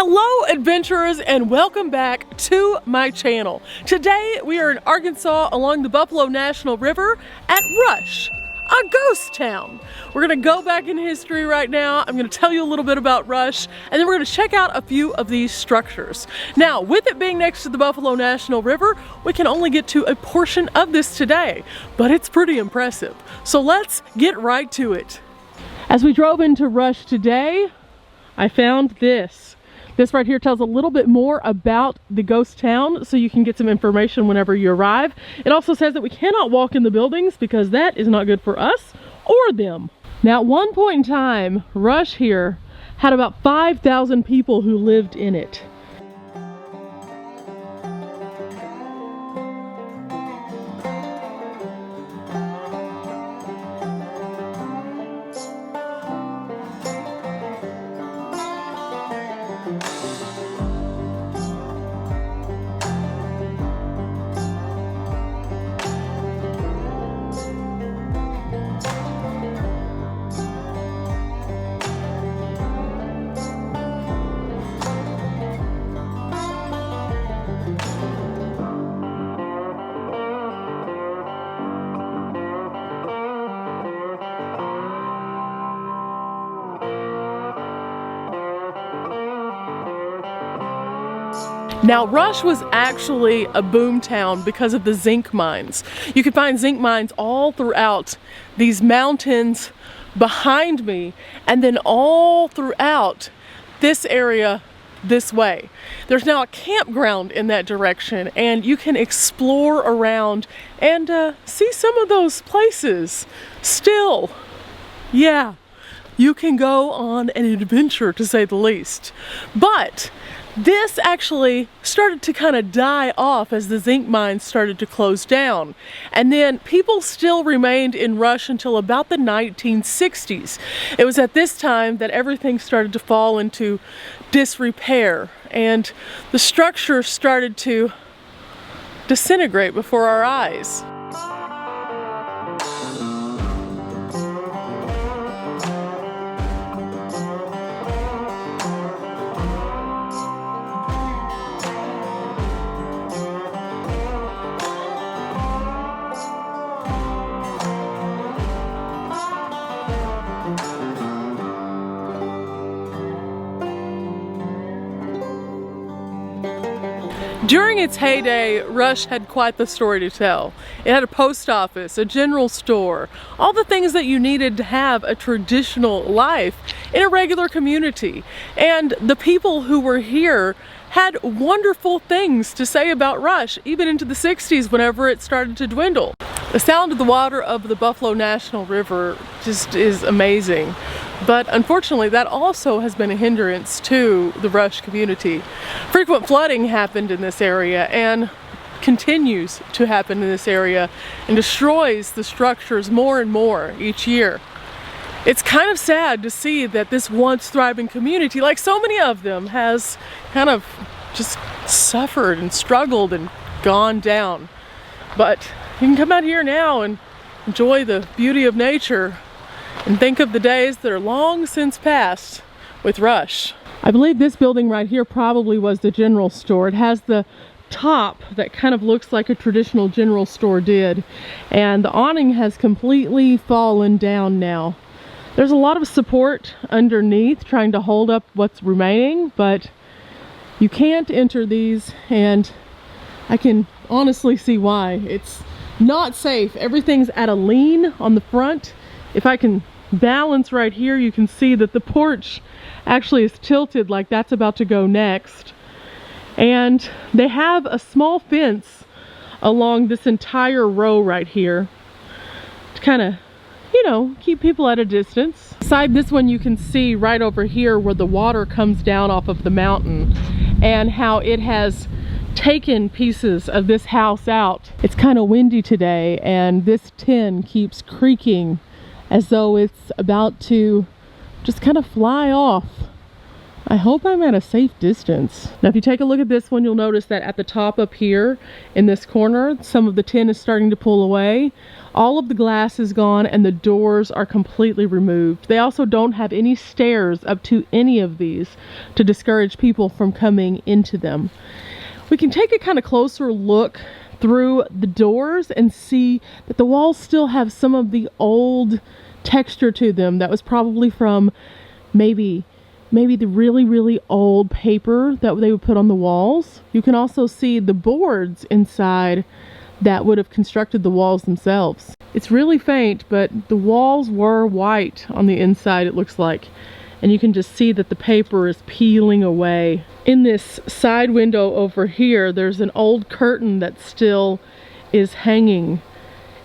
Hello adventurers and welcome back to my channel. Today we are in Arkansas along the Buffalo National River at Rush, a ghost town. We're gonna go back in history right now. I'm gonna tell you a little bit about Rush and then we're gonna check out a few of these structures. Now with it being next to the Buffalo National River, we can only get to a portion of this today, but it's pretty impressive. So let's get right to it. As we drove into Rush today, I found this. This right here tells a little bit more about the ghost town, so you can get some information whenever you arrive. It also says that we cannot walk in the buildings because that is not good for us or them. Now at one point in time, Rush here had about 5,000 people who lived in it. Now Rush was actually a boom town because of the zinc mines. You could find zinc mines all throughout these mountains behind me and then all throughout this area this way. There's now a campground in that direction and you can explore around and see some of those places still. Yeah, you can go on an adventure to say the least. But this actually started to kind of die off as the zinc mines started to close down. And then people still remained in Rush until about the 1960s. It was at this time that everything started to fall into disrepair and the structure started to disintegrate before our eyes. During its heyday, Rush had quite the story to tell. It had a post office, a general store, all the things that you needed to have a traditional life in a regular community. And the people who were here had wonderful things to say about Rush, even into the 60s whenever it started to dwindle. The sound of the water of the Buffalo National River just is amazing. But unfortunately, that also has been a hindrance to the Rush community. Frequent flooding happened in this area and continues to happen in this area and destroys the structures more and more each year. It's kind of sad to see that this once thriving community, like so many of them, has kind of just suffered and struggled and gone down. But you can come out here now and enjoy the beauty of nature and think of the days that are long since past with Rush. I believe this building right here probably was the general store. It has the top that kind of looks like a traditional general store did, and the awning has completely fallen down now. There's a lot of support underneath trying to hold up what's remaining, but you can't enter these, and I can honestly see why. It's not safe. Everything's at a lean on the front. If I can balance right here, you can see that the porch actually is tilted like that's about to go next. And they have a small fence along this entire row right here to kind of, you know, keep people at a distance. Beside this one, you can see right over here where the water comes down off of the mountain and how it has taken pieces of this house out. It's kind of windy today and this tin keeps creaking as though it's about to just kind of fly off. I hope I'm at a safe distance. Now if you take a look at this one, you'll notice that at the top up here in this corner, some of the tin is starting to pull away. All of the glass is gone and the doors are completely removed. They also don't have any stairs up to any of these to discourage people from coming into them. We can take a kind of closer look through the doors and see that the walls still have some of the old texture to them that was probably from maybe the really old paper that they would put on the walls. You can also see the boards inside that would have constructed the walls themselves. It's really faint, but the walls were white on the inside, it looks like. And you can just see that the paper is peeling away. In this side window over here, there's an old curtain that still is hanging.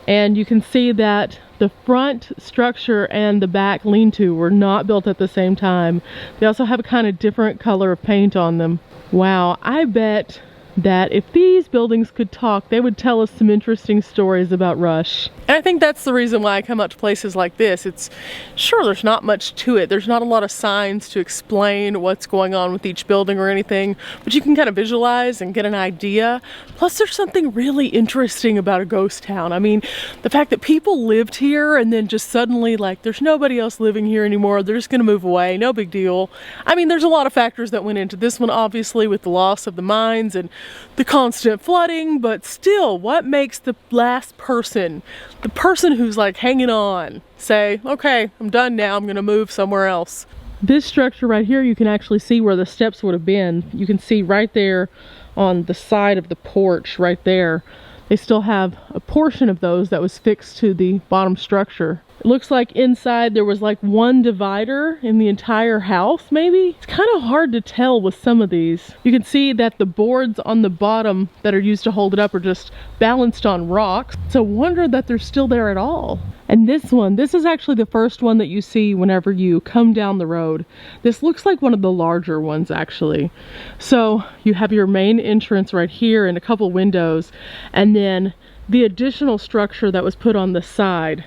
And you can see that the front structure and the back lean-to were not built at the same time. They also have a kind of different color of paint on them. Wow, I bet that if these buildings could talk, they would tell us some interesting stories about Rush. And I think that's the reason why I come out to places like this. It's sure there's not much to it. There's not a lot of signs to explain what's going on with each building or anything, but you can kind of visualize and get an idea. Plus there's something really interesting about a ghost town. I mean, the fact that people lived here and then just suddenly like there's nobody else living here anymore. They're just gonna move away, no big deal. I mean, there's a lot of factors that went into this one, obviously, with the loss of the mines and the constant flooding, but still, what makes the last person, the person who's like hanging on, say, okay, I'm done now, I'm gonna move somewhere else? This structure right here, you can actually see where the steps would have been. You can see right there on the side of the porch right there. They still have a portion of those that was fixed to the bottom structure. It looks like inside there was like one divider in the entire house, maybe? It's kind of hard to tell with some of these. You can see that the boards on the bottom that are used to hold it up are just balanced on rocks. It's a wonder that they're still there at all. And this one, this is actually the first one that you see whenever you come down the road. This looks like one of the larger ones, actually. So you have your main entrance right here and a couple windows, and then the additional structure that was put on the side,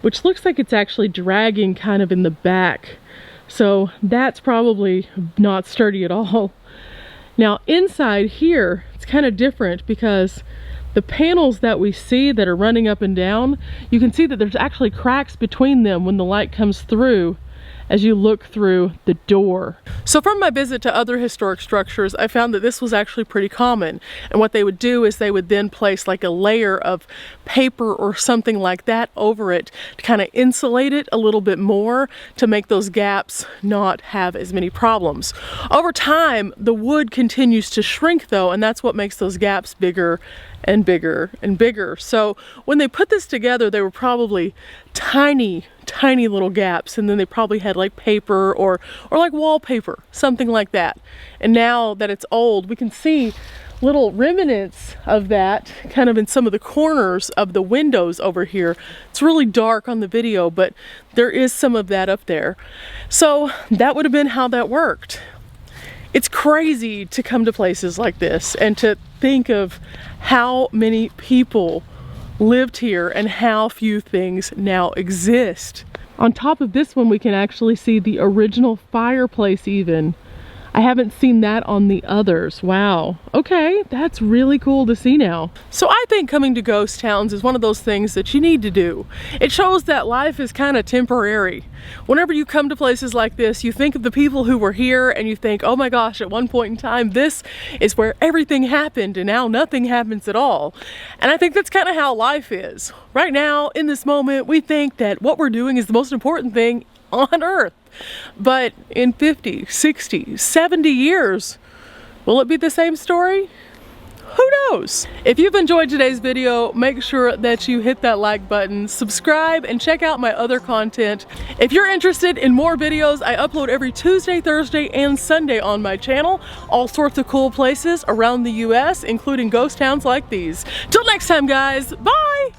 which looks like it's actually dragging kind of in the back. So that's probably not sturdy at all. Now inside here, it's kind of different because the panels that we see that are running up and down, you can see that there's actually cracks between them when the light comes through as you look through the door. So from my visit to other historic structures, I found that this was actually pretty common. And what they would do is they would then place like a layer of paper or something like that over it to kind of insulate it a little bit more to make those gaps not have as many problems. Over time, the wood continues to shrink though, and that's what makes those gaps bigger and bigger and bigger. So when they put this together, they were probably tiny little gaps, and then they probably had like paper or like wallpaper, something like that. And now that it's old, we can see little remnants of that kind of in some of the corners of the windows over here. It's really dark on the video, but there is some of that up there. So that would have been how that worked. It's crazy to come to places like this and to think of how many people lived here and how few things now exist. On top of this one, we can actually see the original fireplace even. I haven't seen that on the others. Wow. Okay, that's really cool to see now. So I think coming to ghost towns is one of those things that you need to do. It shows that life is kind of temporary. Whenever you come to places like this, you think of the people who were here and you think, oh my gosh, at one point in time, this is where everything happened and now nothing happens at all. And I think that's kind of how life is. Right now, in this moment, we think that what we're doing is the most important thing on earth. But in 50, 60, 70 years, will it be the same story? Who knows? If you've enjoyed today's video, make sure that you hit that like button, subscribe, and check out my other content. If you're interested in more videos, I upload every Tuesday, Thursday, and Sunday on my channel. All sorts of cool places around the US, including ghost towns like these. Till next time, guys, bye!